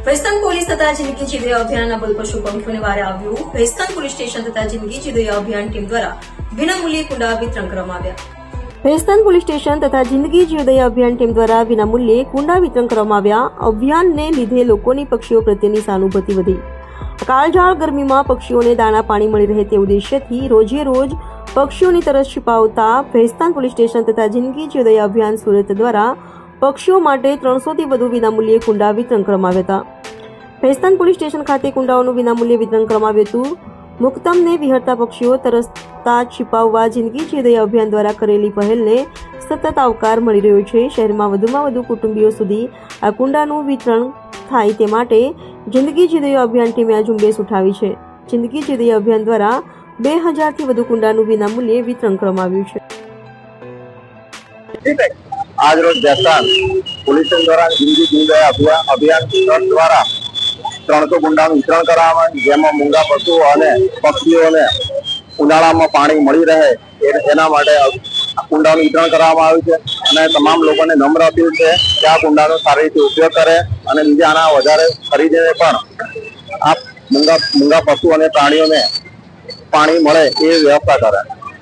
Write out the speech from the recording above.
Bhestan police તથા જિંદગી જીદય અભિયાનના બલ પશુ પંખીઓને વારે આવ્યું। ભેસ્તાન પોલીસ સ્ટેશન તથા જિંદગી જીદય અભિયાન ટીમ દ્વારા વિનામૂલ્યે કુંડા વિતરણ કરવામાં આવ્યા। ભેસ્તાન પોલીસ સ્ટેશન તથા જિંદગી જીવદય અભિયાન ટીમ દ્વારા વિનામૂલ્યે કુંડા વિતરણ કરવામાં આવ્યા। અભિયાનને લીધે લોકોની પક્ષીઓ પ્રત્યેની સહાનુભૂતિ વધી। કાળઝાળ ગરમીમાં પક્ષીઓને દાણા પાણી મળી રહે તે ઉદ્દેશ્યથી રોજે રોજ પક્ષીઓની તરસ છુપાવતા ભેસ્તાન પોલીસ સ્ટેશન તથા જિંદગી જીવદય અભિયાન સુરત દ્વારા પક્ષીઓ માટે 300 થી વધુ વિનામૂલ્યે કુંડા વિતરણ કરવામાં આવ્યા હતા। ભેસ્તાન પોલીસ સ્ટેશન ખાતે કુંડાઓનું વિનામૂલ્યે વિતરણ કરવામાં આવ્યું હતું। મુક્તમને વિહરતા પક્ષીઓ તરસતા छिपावવા જિંદગી જીવદય અભિયાન દ્વારા કરેલી પહેલને સતત આવકાર મળી રહ્યો છે। શહેરમાં વધુમાં વધુ કુટુંબીઓ સુધી આ કુંડાનું વિતરણ થાય તે માટે જિંદગી જીવદય અભિયાન ટીમે આ ઝુંબેશ ઉઠાવી છે। જિંદગી જીવદય અભિયાન દ્વારા 2000 થી વધુ કુંડાનું વિનામૂલ્યે વિતરણ કરવામાં આવ્યું છે। आज रोज भैसाण पुलिस द्वारा जिंदगी जीवदय अभियान ट्रस्ट द्वारा 300 કુંડાનું વિતરણ કરવામાં જેમાં મૂંગા પશુઓ અને પક્ષીઓને ઉનાળામાં પાણી મળી રહે એના માટે કુંડાનું વિતરણ કરવામાં આવ્યું છે અને તમામ લોકોને નમ્ર અપીલ છે કે આ કુંડાનો સારી રીતે ઉપયોગ કરે અને બીજા આના વધારે ખરીદીને પણ આ મૂંગા પશુ અને પ્રાણીઓને પાણી મળે એ વ્યવસ્થા કરે।